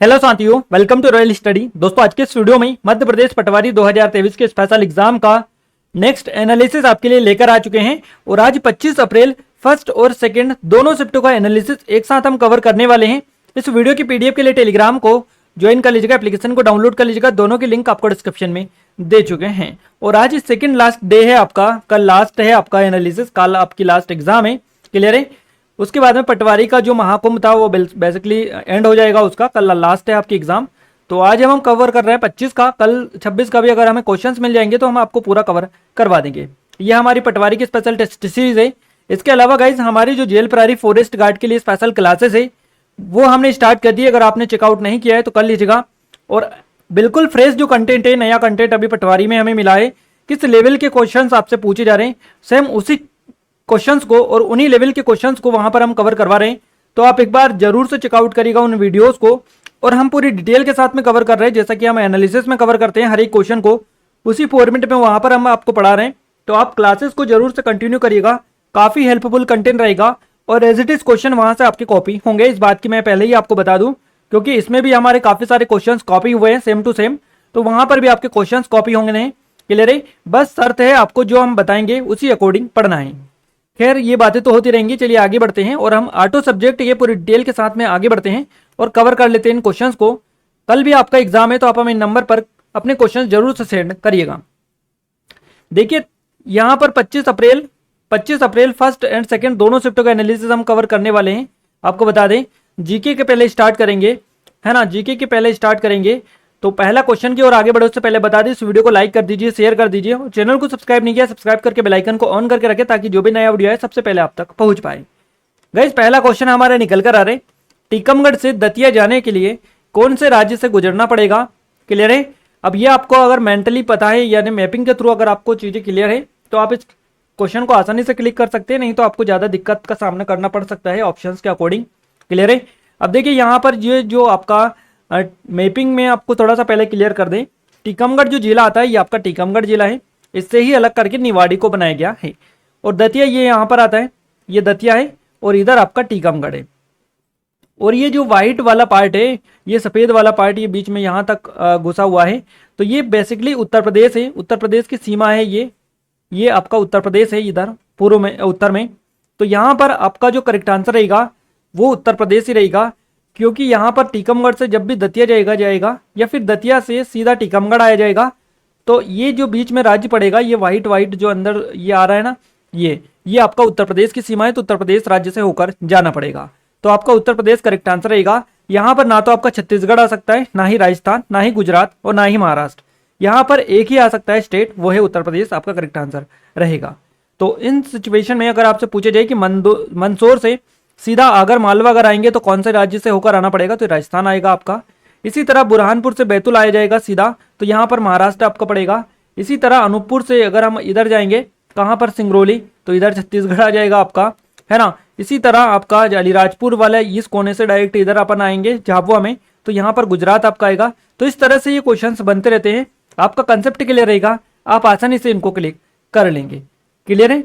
Hello साथियों, welcome to royal study. दोस्तों, आज के इस वीडियो में मध्य प्रदेश पटवारी 2023 के स्पेशल एग्जाम का नेक्स्ट एनालिसिस आपके लिए लेकर आ चुके हैं। और आज 25 अप्रैल फर्स्ट और सेकंड दोनों शिफ्टों का एनालिसिस एक साथ हम कवर करने वाले हैं। इस वीडियो की पीडीएफ के लिए टेलीग्राम को ज्वाइन कर लीजिएगा, एप्लीकेशन को डाउनलोड कर लीजिएगा। दोनों की लिंक आपको डिस्क्रिप्शन में दे चुके हैं। और आज सेकंड लास्ट डे है आपका, कल लास्ट है आपका एनालिसिस, कल आपकी लास्ट एग्जाम है। क्लियर है? उसके बाद में पटवारी का जो महाकुंभ था वो बेसिकली एंड हो जाएगा, उसका कल लास्ट है आपकी एग्जाम। तो आज हम कवर कर रहे हैं 25 का, कल 26 का भी अगर हमें क्वेश्चंस मिल जाएंगे तो हम आपको पूरा कवर करवा देंगे। ये हमारी पटवारी की स्पेशल टेस्ट सीरीज है। इसके अलावा गाइज हमारी जो जेल प्रहरी फॉरेस्ट गार्ड के लिए स्पेशल क्लासेस है वो हमने स्टार्ट कर दी। अगर आपने चेकआउट नहीं किया है तो कर लीजिएगा। और बिल्कुल फ्रेश जो कंटेंट है, नया कंटेंट अभी पटवारी में हमें मिला है। किस लेवल के क्वेश्चंस आपसे पूछे जा रहे हैं, सेम उसी क्वेश्चंस को और उन्हीं लेवल के क्वेश्चंस को वहां पर हम कवर करवा रहे हैं। तो आप एक बार जरूर से चेकआउट करिएगा उन वीडियोस को। और हम पूरी डिटेल के साथ में कवर कर रहे हैं, जैसा कि हम एनालिसिस में कवर करते हैं हर एक क्वेश्चन को, उसी फॉर्मेट में वहां पर हम आपको पढ़ा रहे हैं। तो आप क्लासेस को जरूर से कंटिन्यू करिएगा, काफी हेल्पफुल कंटेंट रहेगा। और एज इट इज क्वेश्चन वहां से आपकी कॉपी होंगे, इस बात की मैं पहले ही आपको बता दूं, क्योंकि इसमें भी हमारे काफी सारे क्वेश्चन कॉपी हुए हैं सेम टू सेम। तो वहां पर भी आपके क्वेश्चन कॉपी होंगे नहीं। क्लियर है? बस शर्त है आपको जो हम बताएंगे उसी अकॉर्डिंग पढ़ना है। खैर, ये बातें तो होती रहेंगी। चलिए आगे बढ़ते हैं और हम ऑटो सब्जेक्ट ये पूरी डिटेल के साथ में आगे बढ़ते हैं और कवर कर लेते हैं इन क्वेश्चंस को। कल भी आपका एग्जाम है तो आप हमें नंबर पर अपने क्वेश्चंस जरूर से सेंड करिएगा। देखिए यहाँ पर 25 अप्रैल फर्स्ट एंड सेकंड दोनों शिफ्टों का एनालिसिस हम कवर करने वाले हैं। आपको बता दें जीके के पहले स्टार्ट करेंगे, है ना, जीके के पहले स्टार्ट करेंगे। तो पहला क्वेश्चन की ओर आगे बढ़े उससे पहले बता दी, इस वीडियो को लाइक कर दीजिए, शेयर कर दीजिए। चैनल को सब्सक्राइब नहीं किया, सब्सक्राइब करके बेल आइकन को ऑन करके रखें ताकि जो भी नया वीडियो है सबसे पहले आप तक पहुंच पाए। गाइस, पहला क्वेश्चन हमारा निकल कर आ रहे, टीकमगढ़ से दतिया जाने के लिए कौन से राज्य से गुजरना पड़ेगा? क्लियर है? अब ये आपको अगर मेंटली पता है, यानी मैपिंग के थ्रू अगर आपको चीजें क्लियर है तो आप इस क्वेश्चन को आसानी से क्लिक कर सकते हैं, नहीं तो आपको ज्यादा दिक्कत का सामना करना पड़ सकता है ऑप्शंस के अकॉर्डिंग। क्लियर है? अब देखिए यहाँ पर ये जो आपका मैपिंग में आपको थोड़ा सा पहले क्लियर कर दें, टीकमगढ़ जो जिला आता है ये आपका टीकमगढ़ जिला है। इससे ही अलग करके निवाड़ी को बनाया गया है। और दतिया ये यहाँ पर आता है, ये दतिया है और इधर आपका टीकमगढ़ है। और ये जो व्हाइट वाला पार्ट है, ये सफेद वाला पार्ट, ये बीच में यहाँ तक घुसा हुआ है, तो ये बेसिकली उत्तर प्रदेश है। उत्तर प्रदेश की सीमा है ये आपका उत्तर प्रदेश है, इधर पूर्व में उत्तर में। तो यहाँ पर आपका जो करेक्ट आंसर रहेगा वो उत्तर प्रदेश ही रहेगा, क्योंकि यहाँ पर टीकमगढ़ से जब भी दतिया जाएगा या फिर दतिया से सीधा टीकमगढ़ आया जाएगा, तो ये जो बीच में राज्य पड़ेगा, ये व्हाइट जो अंदर ये आ रहा है ना, ये आपका उत्तर प्रदेश की सीमा है। तो उत्तर प्रदेश राज्य से होकर जाना पड़ेगा। तो आपका उत्तर प्रदेश करेक्ट आंसर रहेगा। यहाँ पर ना तो आपका छत्तीसगढ़ आ सकता है, ना ही राजस्थान, ना ही गुजरात और ना ही महाराष्ट्र। यहाँ पर एक ही आ सकता है स्टेट, वो है उत्तर प्रदेश, आपका करेक्ट आंसर रहेगा। तो इन सिचुएशन में अगर आपसे पूछे जाए कि मंदसौर से सीधा आगर मालवा अगर आएंगे तो कौन से राज्य से होकर आना पड़ेगा, तो राजस्थान आएगा आपका। इसी तरह बुरहानपुर से बैतूल आया जाएगा सीधा, तो यहाँ पर महाराष्ट्र आपका पड़ेगा। इसी तरह अनूपपुर से अगर हम इधर जाएंगे, कहाँ पर, सिंगरौली, तो इधर छत्तीसगढ़ आ जाएगा आपका, है ना। इसी तरह आपका अलीराजपुर वाला इस कोने से डायरेक्ट इधर अपन आएंगे झाबुआ में, तो यहाँ पर गुजरात आपका आएगा। तो इस तरह से ये क्वेश्चन बनते रहते हैं। आपका कंसेप्ट क्लियर रहेगा, आप आसानी से इनको क्लिक कर लेंगे। क्लियर है?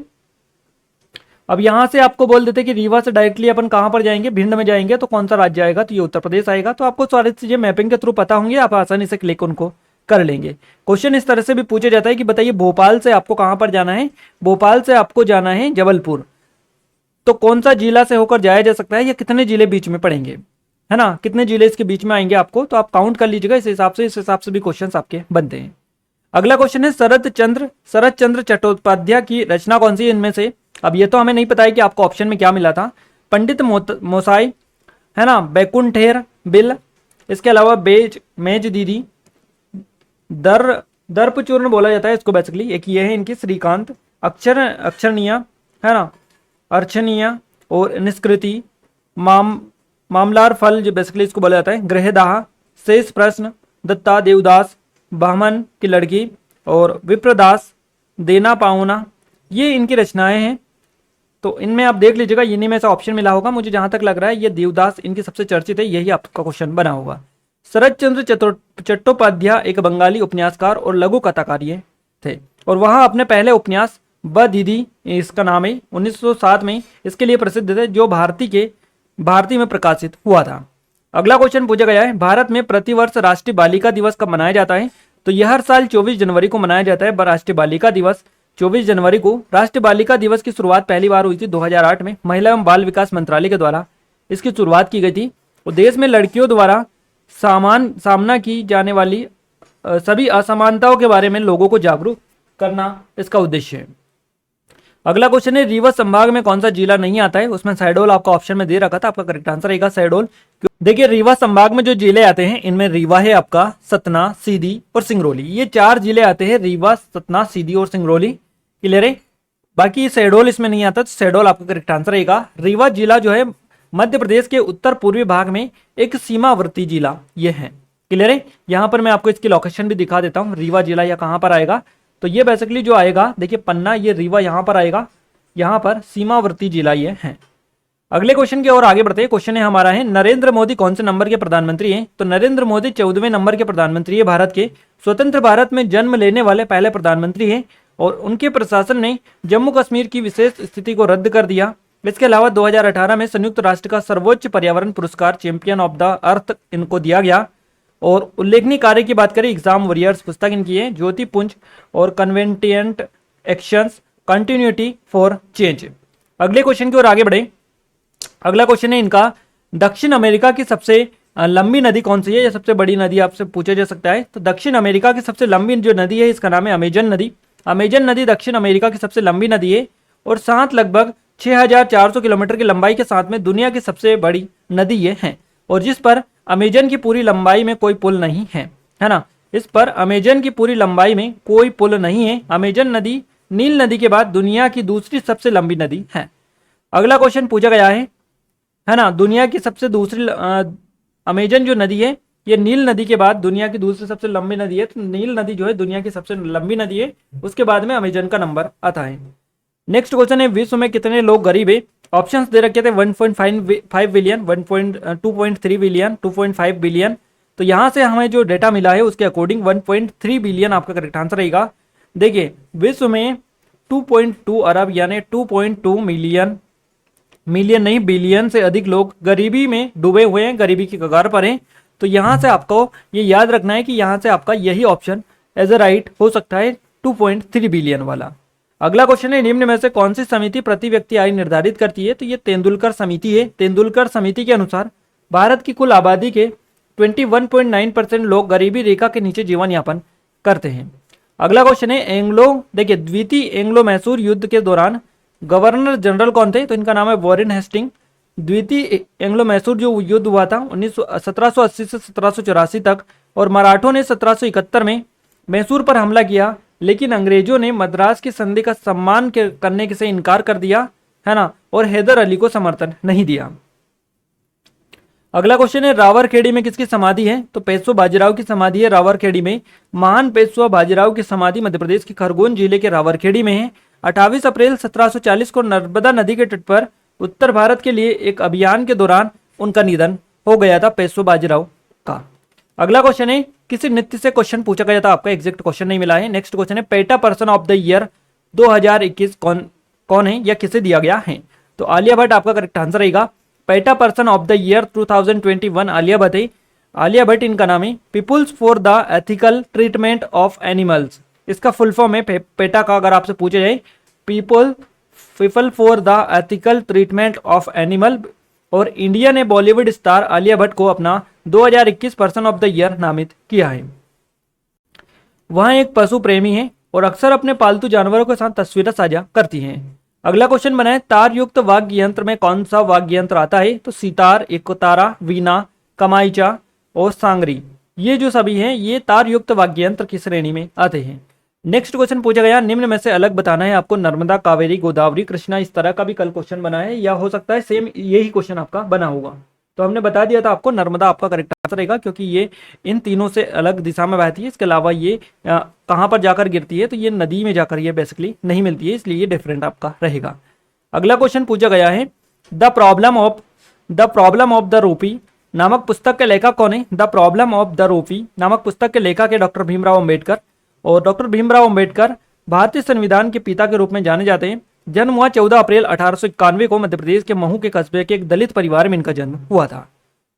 अब यहां से आपको बोल देते कि रीवा से डायरेक्टली अपन कहां पर जाएंगे, भिंड में जाएंगे, तो कौन सा राज्य आएगा, तो ये उत्तर प्रदेश आएगा। तो आपको सारी चीजें मैपिंग के थ्रू पता होंगी, आप आसानी से क्लिक उनको कर लेंगे। क्वेश्चन इस तरह से भी पूछा जाता है कि बताइए भोपाल से आपको कहां पर जाना है? भोपाल से आपको जाना है जबलपुर, तो कौन सा जिला से होकर जाया जा सकता है, या कितने जिले बीच में पड़ेंगे, है ना, कितने जिले इसके बीच में आएंगे आपको, तो आप काउंट कर लीजिएगा। इस हिसाब से भी क्वेश्चन आपके बनते हैं। अगला क्वेश्चन है शरद चंद्र चट्टोपाध्याय की रचना कौन सी है इनमें से? अब ये तो हमें नहीं पता है कि आपको ऑप्शन में क्या मिला था। पंडित मोसाई, है ना, बैकुंठेर बिल, इसके अलावा मेज दीदी, दर्पचूर्ण बोला जाता है इसको बेसिकली। एक ये है इनकी श्रीकांत, अक्षरनिया, है ना, अर्चनिया और निष्कृति, मामलार फल जो बेसिकली इसको बोला जाता है, गृहदाह, शेष प्रश्न, दत्ता देवदास, बामन की लड़की और विप्रदास, देना पाऊना, ये इनकी रचनाएं हैं। तो इनमें आप देख लीजिएगा, इन्हीं में से ऑप्शन मिला होगा। मुझे जहां तक लग रहा है ये देवदास इनकी सबसे चर्चित है, यही आपका क्वेश्चन बना होगा। शरद चंद्र चट्टोपाध्याय एक बंगाली उपन्यासकार और लघु कथाकार थे, और वहां अपने पहले उपन्यास ब दीदी, इसका नाम है, 1907 में इसके लिए प्रसिद्ध थे, जो भारती में प्रकाशित हुआ था। अगला क्वेश्चन पूछा गया है, भारत में प्रतिवर्ष राष्ट्रीय बालिका दिवस कब मनाया जाता है? तो यह हर साल 24 जनवरी को मनाया जाता है राष्ट्रीय बालिका दिवस। 24 जनवरी को राष्ट्रीय बालिका दिवस की शुरुआत पहली बार हुई थी 2008 में, महिला एवं बाल विकास मंत्रालय के द्वारा इसकी शुरुआत की गई थी। और देश में लड़कियों द्वारा सामना की जाने वाली सभी असमानताओं के बारे में लोगों को जागरूक करना इसका उद्देश्य है। अगला क्वेश्चन है, रीवा संभाग में कौन सा जिला नहीं आता है? उसमें शहडोल आपका ऑप्शन में दे रखा था, आपका करेक्ट आंसर रहेगा शहडोल। देखिए रीवा संभाग में जो जिले आते हैं इनमें रीवा है आपका, सतना, सीधी और सिंगरौली, ये 4 जिले आते हैं, रीवा, सतना, सीधी और सिंगरौली। क्लियर है? बाकी शहडोल इसमें नहीं आता, तो शहडोल आपका करेक्ट आंसर रहेगा। रीवा जिला जो है मध्य प्रदेश के उत्तर पूर्वी भाग में एक सीमावर्ती जिला ये है। क्लियर है? यहाँ पर मैं आपको इसकी लोकेशन भी दिखा देता हूँ, रीवा जिला या कहाँ पर आएगा। तो ये बेसिकली जो आएगा, देखिए पन्ना, ये रीवा यहाँ पर आएगा, यहाँ पर सीमावर्ती जिला ये है। अगले क्वेश्चन की ओर आगे बढ़ते हैं। क्वेश्चन है हमारा है, नरेंद्र मोदी कौन से नंबर के प्रधानमंत्री हैं? तो नरेंद्र मोदी 14वें नंबर के प्रधानमंत्री है भारत के। स्वतंत्र भारत में जन्म लेने वाले पहले प्रधानमंत्री हैं और उनके प्रशासन ने जम्मू कश्मीर की विशेष स्थिति को रद्द कर दिया। इसके अलावा 2018 में संयुक्त राष्ट्र का सर्वोच्च पर्यावरण पुरस्कार चैंपियन ऑफ द अर्थ इनको दिया गया। और उल्लेखनीय कार्य की बात करें, एग्जाम वॉरियर्स पुस्तक इनकी है, ज्योति पुंज और कन्वेंटिएंट एक्शंस कंटिन्यूटी फॉर चेंज। अगले क्वेश्चन की ओर आगे बढ़े। अगला क्वेश्चन है इनका, दक्षिण अमेरिका की सबसे लंबी नदी कौन सी है या सबसे बड़ी नदी आपसे पूछा जा सकता है। तो दक्षिण अमेरिका की सबसे लंबी जो नदी है इसका नाम है अमेजन नदी। अमेजन नदी दक्षिण अमेरिका की सबसे लंबी नदी है और साथ लगभग 6400 किलोमीटर की लंबाई के साथ में दुनिया की सबसे बड़ी नदी ये है, और जिस पर अमेजन की पूरी लंबाई में कोई पुल नहीं है, है ना। इस पर अमेजन की पूरी लंबाई में कोई पुल नहीं है। अमेजन नदी नील नदी के बाद दुनिया की दूसरी सबसे लंबी नदी है। अगला क्वेश्चन पूछा गया है ना, दुनिया की सबसे दूसरी अमेजन जो नदी है ये नील नदी के बाद दुनिया की दूसरी सबसे लंबी नदी है। तो नील नदी जो है दुनिया की सबसे लंबी नदी है, उसके बाद में अमेजन का नंबर आता है। नेक्स्ट क्वेश्चन है, विश्व में कितने लोग गरीब है? ऑप्शंस दे रखे थे 1.5 बिलियन, 2.3 बिलियन, 2.5 बिलियन। तो यहाँ से हमें जो डेटा मिला है उसके अकॉर्डिंग 1.3 बिलियन आपका करेक्ट आंसर रहेगा। देखिए विश्व में 2.2 अरब यानी 2.2 मिलियन नहीं बिलियन से अधिक लोग गरीबी में डूबे हुए हैं, गरीबी की कगार पर हैं। तो यहाँ से आपको ये याद रखना है कि यहाँ से आपका यही ऑप्शन एज अ राइट हो सकता है, 2.3 बिलियन वाला। अगला क्वेश्चन है, निम्न में से कौन सी समिति प्रति व्यक्ति आय निर्धारित करती है? तो ये तेंदुलकर समिति है। तेंदुलकर समिति के अनुसार भारत की कुल आबादी के 21.9% लोग गरीबी रेखा के नीचे जीवन यापन करते हैं। अगला क्वेश्चन है, देखिए द्वितीय एंग्लो मैसूर युद्ध के दौरान गवर्नर जनरल कौन थे? तो इनका नाम है वॉरेन हेस्टिंग। द्वितीय एंग्लो मैसूर जो युद्ध हुआ था 1780 से 1784 तक, और मराठों ने 1771 में मैसूर पर हमला किया, लेकिन अंग्रेजों ने मद्रास की संधि का सम्मान करने से इनकार कर दिया, है ना, और हैदर अली को समर्थन नहीं दिया। अगला क्वेश्चन है, रावरखेड़ी में किसकी समाधि है? तो पेशवा बाजीराव की समाधि है रावरखेड़ी में। महान पेशवा बाजीराव की समाधि मध्य प्रदेश के खरगोन जिले के रावरखेड़ी में है। 28 अप्रैल 1740 को नर्मदा नदी के तट पर उत्तर भारत के लिए एक अभियान के दौरान उनका निधन हो गया था पेशवा बाजीराव का। अगला क्वेश्चन है, किसी नृत्य से क्वेश्चन पूछा गया था, आपका एग्जैक्ट क्वेश्चन नहीं मिला है। नेक्स्ट क्वेश्चन है, PETA person of the year 2021 कौन है या किसे दिया गया है? तो आलिया भट्ट आपका करेक्ट आंसर रहेगा। PETA person of the year 2021 Alia Bhatt है। आलिया भट्ट इनका नाम है। Peoples for the ethical treatment of animals, इसका फुल फॉर्म है पेटा का, अगर आपसे पूछा जाए people for the ethical treatment of animal. और इंडिया ने बॉलीवुड स्टार आलिया भट्ट को अपना 2021 पर्सन ऑफ द ईयर नामित किया है। वह एक पशु प्रेमी है और अक्सर अपने पालतू जानवरों के साथ तस्वीरें साझा करती हैं। अगला क्वेश्चन बना है, तार युक्त वाद्य यंत्र में कौन सा वाद्य यंत्र आता है? तो सितार, एकतारा, वीणा, कमाइचा और सांगरी, ये जो सभी हैं ये तार युक्त वाद्य यंत्र की श्रेणी में आते हैं। नेक्स्ट क्वेश्चन पूछा गया, निम्न में से अलग बताना है आपको। नर्मदा, कावेरी, गोदावरी, कृष्णा, इस तरह का भी कल क्वेश्चन बना है, या हो सकता है सेम यही क्वेश्चन आपका बना होगा। तो हमने बता दिया था आपको नर्मदा आपका करेक्ट आंसर रहेगा, क्योंकि ये इन तीनों से अलग दिशा में बहती है। इसके अलावा ये कहाँ पर जाकर गिरती है? तो ये नदी में जाकर ये बेसिकली नहीं मिलती है, इसलिए ये डिफरेंट आपका रहेगा। अगला क्वेश्चन पूछा गया है, the problem of the rupee नामक पुस्तक के लेखक कौन है? The problem of the rupee नामक पुस्तक के लेखक है डॉक्टर भीमराव अम्बेडकर। और डॉक्टर भीमराव अम्बेडकर भारतीय संविधान के पिता के रूप में जाने जाते हैं। जन्म हुआ 14 अप्रैल 1891 को मध्य प्रदेश के महू के कस्बे के एक दलित परिवार में इनका जन्म हुआ था।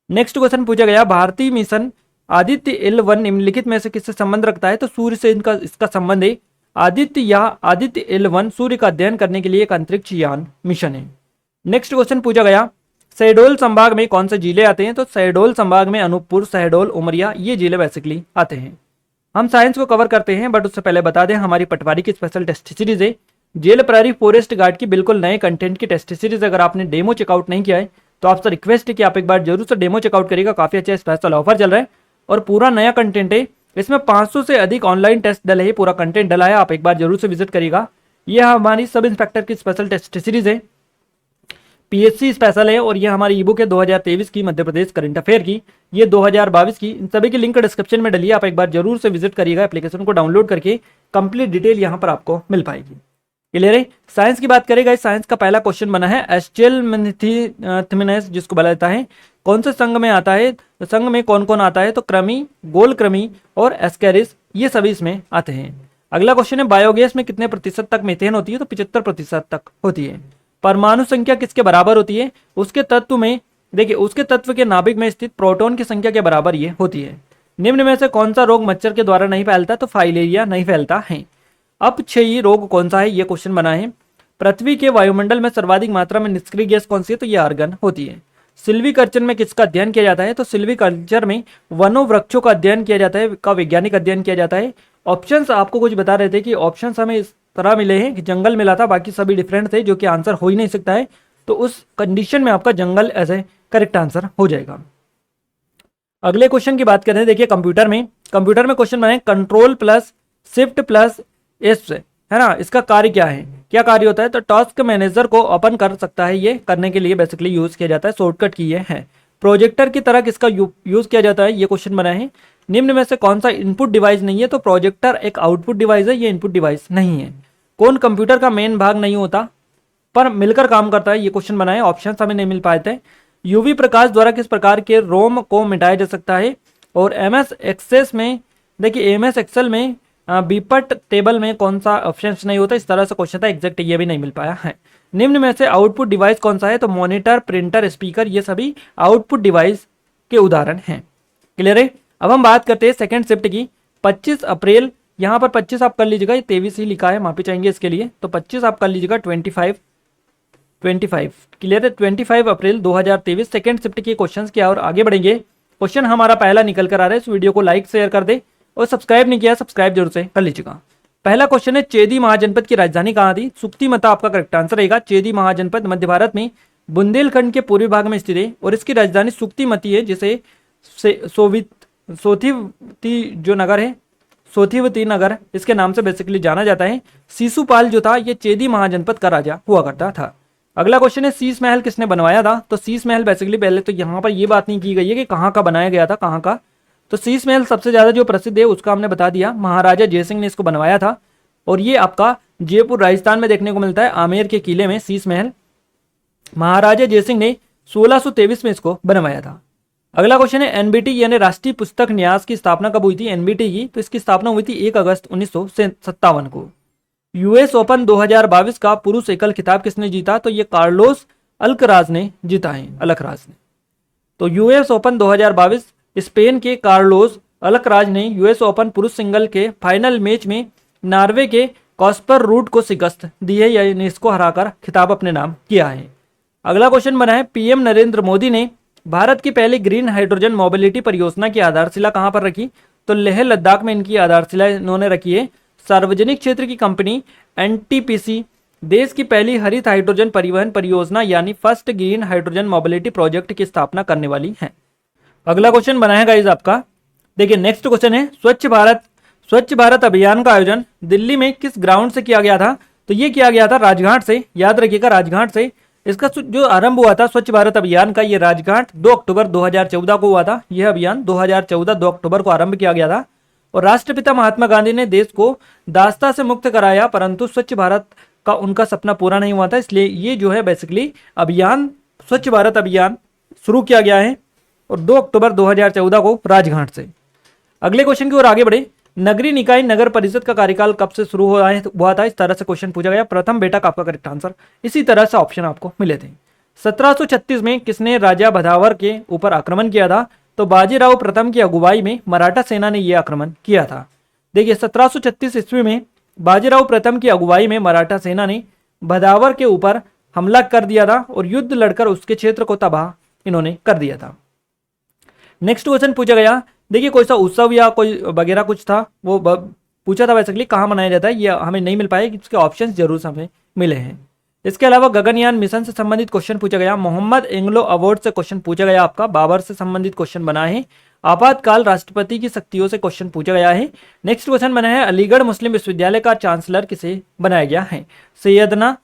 नेक्स्ट क्वेश्चन पूछा गया, भारतीय मिशन आदित्य L1 निम्नलिखित में से किससे संबंध रखता है? तो सूर्य से इसका संबंध है। आदित्य L1 सूर्य का अध्ययन करने के लिए एक अंतरिक्ष यान मिशन है। नेक्स्ट क्वेश्चन पूछा गया, शहडोल संभाग में कौन से जिले आते हैं? तो शहडोल संभाग में अनूपपुर, शहडोल, उमरिया ये जिले बेसिकली आते हैं। हम साइंस को कवर करते हैं, बट उससे पहले बता दें हमारी पटवारी की स्पेशल टेस्ट सीरीज है जेल प्रहरी फॉरेस्ट गार्ड की बिल्कुल नए कंटेंट की टेस्ट सीरीज। अगर आपने डेमो चेकआउट नहीं किया है तो आपसे रिक्वेस्ट है कि आप एक बार जरूर से डेमो चेकआउट करिएगा। काफी अच्छा स्पेशल ऑफर चल रहा है और पूरा नया कंटेंट है। इसमें 500 से अधिक ऑनलाइन टेस्ट डले हैं, पूरा कंटेंट डला है, आप एक बार जरूर से विजिट करिएगा। यह हमारी सब इंस्पेक्टर की स्पेशल टेस्ट सीरीज है, पीएससी स्पेशल है, और ये हमारी ई बुक है 2023 की मध्य प्रदेश करंट अफेयर की, ये 2022 की। इन सभी की लिंक डिस्क्रिप्शन में डली है, आप एक बार जरूर से विजिट करिएगा। एप्लीकेशन को डाउनलोड करके कंप्लीट डिटेल यहाँ पर आपको मिल पाएगी। क्लियर है। साइंस की बात करेगा, साइंस का पहला क्वेश्चन बना है एस्टेलमेंथिस जिसको बोला जाता है, कौन से संघ में आता है? तो संघ में कौन कौन आता है? तो कृमि, गोलकृमि और एस्केरिस ये सभी इसमें आते हैं। अगला क्वेश्चन है, बायोगैस में कितने प्रतिशत तक मीथेन होती है? तो 75% तक होती है। परमाणु संख्या किसके बराबर होती है? उसके तत्व में देखिए, उसके तत्व के नाभिक में स्थित प्रोटॉन की संख्या के बराबर ये होती है। निम्न में से कौन सा रोग मच्छर के द्वारा नहीं फैलता? तो फाइलेरिया नहीं फैलता है। अपक्षयी रोग कौन सा है? ये क्वेश्चन बना है। पृथ्वी के वायुमंडल में सर्वाधिक मात्रा में निष्क्रिय गैस कौन सी है? तो ये आर्गन होती है। सिल्वीकल्चर में किसका अध्ययन किया जाता है? तो सिल्वीकल्चर में वनों वृक्षों का अध्ययन किया जाता है, का वैज्ञानिक अध्ययन किया जाता है। ऑप्शंस आपको कुछ बता रहे थे कि ऑप्शंस हमें इस तरह मिले हैं कि जंगल मिला था, बाकी सभी डिफरेंट थे जो कि आंसर हो ही नहीं सकता है, तो उस कंडीशन में आपका जंगल एज ए करेक्ट आंसर हो जाएगा। अगले क्वेश्चन की बात करें, देखिए कंप्यूटर में क्वेश्चन बनाए, control plus shift plus S है ना, इसका कार्य क्या है? क्या कार्य होता है? तो टास्क मैनेजर को ओपन कर सकता है, ये करने के लिए बेसिकली यूज किया जाता है, शॉर्टकट की ये है। प्रोजेक्टर की तरह किसका यूज किया जाता है? ये क्वेश्चन बना है। निम्न में से कौन सा इनपुट डिवाइस नहीं है? तो प्रोजेक्टर एक आउटपुट डिवाइस है, ये इनपुट डिवाइस नहीं है। कौन कंप्यूटर का मेन भाग नहीं होता पर मिलकर काम करता है? ये क्वेश्चन बना है, ऑप्शन हमें नहीं मिल पाए थे। यूवी प्रकाश द्वारा किस प्रकार के रोम को मिटाया जा सकता है? और एमएस एक्सेस में देखिए, एमएस एक्सेल में बीपट टेबल में कौन सा ऑप्शन नहीं होता? इस तरह से क्वेश्चन था, एग्जैक्ट ये भी नहीं मिल पाया है। निम्न में से आउटपुट डिवाइस कौन सा है? तो मॉनिटर, प्रिंटर, स्पीकर ये सभी आउटपुट डिवाइस के उदाहरण हैं। क्लियर है। अब हम बात करते हैं सेकंड शिफ्ट की। 25 अप्रैल, यहाँ पर 25 आप कर लीजिएगा, ये 23 ही लिखा है, माफी चाहेंगे इसके लिए, तो 25 आप कर लीजिएगा, 25 क्लियर है। 25 अप्रैल 2023 सेकंड शिफ्ट के क्वेश्चंस क्या, और आगे बढ़ेंगे। क्वेश्चन हमारा पहला निकल कर आ रहा है, इस वीडियो को लाइक शेयर कर दे और सब्सक्राइब नहीं किया सब्सक्राइब जरूर से कर लीजिएगा। पहला क्वेश्चन है, चेदी महाजनपद की राजधानी कहाँ थी? सुक्तिमता आपका करेक्ट आंसर रहेगा। चेदी महाजनपद मध्य भारत में बुंदेलखंड के पूर्वी भाग में स्थित है और इसकी राजधानी सुक्तिमती है, जिसे सोथिवती जो नगर है, सोथिवती नगर इसके नाम से बेसिकली जाना जाता है। शिशुपाल जो था ये चेदी महाजनपद का राजा हुआ करता था। अगला क्वेश्चन है, शीश महल किसने बनवाया था? तो शीश महल बेसिकली पहले तो यहाँ पर ये बात नहीं की गई है कि कहाँ का बनाया गया था, कहाँ का, तो शीश महल सबसे ज्यादा जो प्रसिद्ध है उसका हमने बता दिया, महाराजा जयसिंह ने इसको बनवाया था और ये आपका जयपुर राजस्थान में देखने को मिलता है, आमेर के किले में शीश महल महाराजा जयसिंह ने 1623 में इसको बनवाया था। अगला क्वेश्चन है, एनबीटी यानी राष्ट्रीय पुस्तक न्यास की स्थापना कब हुई थी? एनबीटी की तो इसकी स्थापना हुई थी 1 अगस्त 1957 को। यूएस ओपन 2022 का पुरुष एकल खिताब किसने जीता? तो ये कार्लोस अल्कराज ने जीता है, अलकराज ने। तो यूएस ओपन 2022 स्पेन के कार्लोस अल्कराज ने यूएस ओपन पुरुष सिंगल के फाइनल मैच में नॉर्वे के कॉस्पर रूट को शिकस्त दी है, यानी इसको हराकर खिताब अपने नाम किया है। अगला क्वेश्चन बना है, पीएम नरेंद्र मोदी ने भारत की पहली ग्रीन हाइड्रोजन मोबिलिटी परियोजना की आधारशिला कहां पर रखी? तो लेह लद्दाख में इनकी आधारशिला इन्होंने रखी है। सार्वजनिक क्षेत्र की कंपनी एनटीपीसी देश की पहली हरित हाइड्रोजन परिवहन परियोजना यानी first green hydrogen mobility project की स्थापना करने वाली है। अगला क्वेश्चन बना है गाइस आपका, देखिए नेक्स्ट क्वेश्चन है, स्वच्छ भारत अभियान का आयोजन दिल्ली में किस ग्राउंड से किया गया था? तो ये किया गया था राजघाट से, याद रखिएगा राजघाट से। इसका जो आरंभ हुआ था स्वच्छ भारत अभियान का, ये राजघाट 2 अक्टूबर 2014 को हुआ था। यह अभियान 2014 2 अक्टूबर को आरंभ किया गया था और राष्ट्रपिता महात्मा गांधी ने देश को दासता से मुक्त कराया, परंतु स्वच्छ भारत का उनका सपना पूरा नहीं हुआ था, इसलिए ये जो है बेसिकली अभियान स्वच्छ भारत अभियान शुरू किया गया है और 2 अक्टूबर 2014 को राजघाट से। अगले क्वेश्चन की ओर आगे बढ़े, नगरीय निकाय नगर परिषद का कार्यकाल कब से शुरू हुआ था? इस तरह से क्वेश्चन पूछा गया। प्रथम बेटा का आपका करेक्ट आंसर, इसी तरह से ऑप्शन आपको मिले थे। 1736 में किसने राजा भदावर के ऊपर आक्रमण किया था? तो बाजीराव प्रथम की अगुवाई में मराठा सेना ने यह आक्रमण किया था। देखिए 1736 ईस्वी में बाजीराव प्रथम की अगुवाई में मराठा सेना ने भदावर के ऊपर हमला कर दिया था और युद्ध लड़कर उसके क्षेत्र को तबाह इन्होंने कर दिया था। नेक्स्ट क्वेश्चन पूछा गया, देखिए कोई सा उत्सव या कोई वगैरह कुछ था वो पूछा था बेसिकली कहाँ मनाया जाता है, ये हमें नहीं मिल पाया, इसके ऑप्शंस जरूर हमें मिले हैं। इसके अलावा गगनयान मिशन से संबंधित क्वेश्चन पूछा गया, मोहम्मद एंग्लो अवार्ड से क्वेश्चन पूछा गया आपका, बाबर से संबंधित क्वेश्चन बना है, आपातकाल राष्ट्रपति की शक्तियों से क्वेश्चन पूछा गया है। नेक्स्ट क्वेश्चन बना है, अलीगढ़ मुस्लिम विश्वविद्यालय का चांसलर किसे बनाया गया है? सैयदना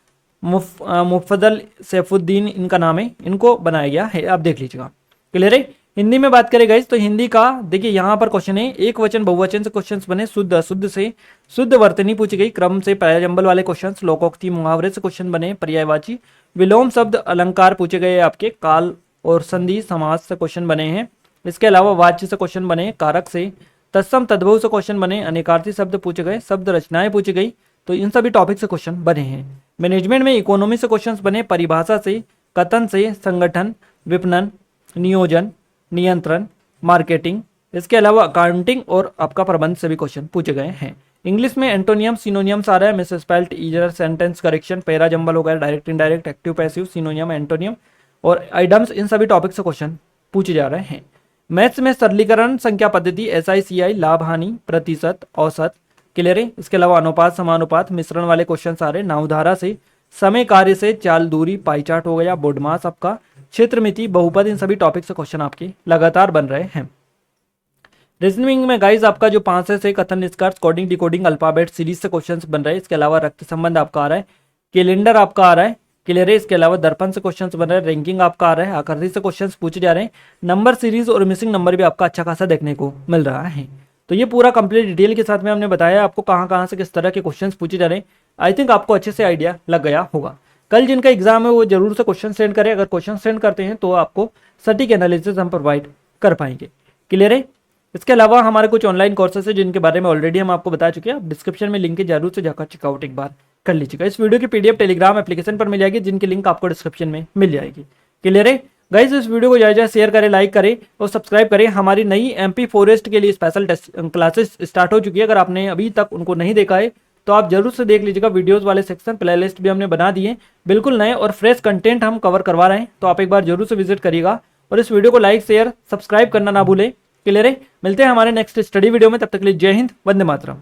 मुफद्दल सैफुद्दीन इनका नाम है, इनको बनाया गया है। आप देख लीजिएगा, क्लियर है। हिंदी में बात करें गाइस तो हिंदी का देखिए यहाँ पर क्वेश्चन है, एक वचन बहुवचन से क्वेश्चंस बने, शुद्ध अशुद्ध से, शुद्ध वर्तनी पूछी गई, क्रम से पर्यायजंबल वाले क्वेश्चंस, लोकोक्ति मुहावरे से क्वेश्चन बने, पर्यायवाची, विलोम शब्द अलंकार पूछे गए आपके, काल और संधि समास से क्वेश्चन बने हैं। इसके अलावा वाच्य से क्वेश्चन बने, कारक से, तत्सम तद्भव से क्वेश्चन बने, अनेकार्थी शब्द पूछे गए, शब्द रचनाएं पूछी गई, तो इन सभी टॉपिक से क्वेश्चन बने हैं। मैनेजमेंट में इकोनॉमी से क्वेश्चंस बने, परिभाषा से, कथन से, संगठन, विपणन, नियोजन, नियंत्रण, मार्केटिंग, इसके अलावा अकाउंटिंग और आपका प्रबंध से भी क्वेश्चन पूछे गए हैं। इंग्लिश में एंटोनियम सिनोनियम्स आ रहा है, मिसस्पेल्ड, ईजर, सेंटेंस करेक्शन, पैरा जंबल हो गया, direct indirect, active passive, synonym, antonym और आइडम्स, इन सभी टॉपिक से क्वेश्चन पूछे जा रहे हैं। मैथ्स में सरलीकरण संख्या पद्धति, SI, लाभ हानि, प्रतिशत, औसत, क्लियर है। इसके अलावा अनुपात, समानुपात, मिश्रण वाले क्वेश्चन आ रहे, नावधारा से, समय कार्य से, चाल दूरी, पाई चार्ट हो गया, बोर्डमास आपका, क्षेत्र मिति, बहुपद, इन सभी टॉपिक से क्वेश्चन आपके लगातार बन रहे हैं। रीजनिंग में गाइस आपका जो 5 से कथन, निष्कर्ष, कोडिंग, डिकोडिंग, अल्फाबेट सीरीज से क्वेश्चंस बन रहे हैं। इसके अलावा रक्त संबंध आपका आ रहा है, कैलेंडर आपका आ रहा है, क्लियर है। इसके अलावा दर्पण से क्वेश्चंस बन रहे हैं, रैंकिंग आपका आ रहा है, आकृति से क्वेश्चंस पूछे जा रहे हैं, नंबर सीरीज और मिसिंग नंबर भी आपका अच्छा खासा देखने को मिल रहा है। तो ये पूरा कंप्लीट डिटेल के साथ में हमने बताया आपको कहाँ कहाँ से किस तरह के क्वेश्चंस पूछे जा रहे हैं। आई थिंक आपको अच्छे से आइडिया लग गया होगा। कल जिनका एग्जाम है वो जरूर से क्वेश्चन सेंड करें, अगर क्वेश्चन सेंड करते हैं तो आपको सटीक एनालिसिस हम प्रोवाइड कर पाएंगे, क्लियर है। इसके अलावा हमारे कुछ ऑनलाइन कोर्सेस है जिनके बारे में ऑलरेडी हम आपको बता चुके हैं, आप डिस्क्रिप्शन में लिंक है, जरूर से जाकर चेकआउट एक बार कर लीजिएगा। इस वीडियो की PDF टेलीग्राम एप्लीकेशन पर मिल जाएगी, जिनकी लिंक आपको डिस्क्रिप्शन में मिल जाएगी, क्लियर है। गाइस इस वीडियो को ज़्यादा शेयर करें, लाइक करें और सब्सक्राइब करें। हमारी नई MP फॉरेस्ट के लिए स्पेशल क्लासेस स्टार्ट हो चुकी है, अगर आपने अभी तक उनको नहीं देखा है तो आप जरूर से देख लीजिएगा। वीडियोस वाले सेक्शन प्लेलिस्ट भी हमने बना दिए, बिल्कुल नए और फ्रेश कंटेंट हम कवर करवा रहे हैं, तो आप एक बार जरूर से विजिट करिएगा और इस वीडियो को लाइक शेयर सब्सक्राइब करना ना भूलें, क्लियर है। मिलते हैं हमारे नेक्स्ट स्टडी वीडियो में, तब तक के लिए जय हिंद, वंदे मातरम।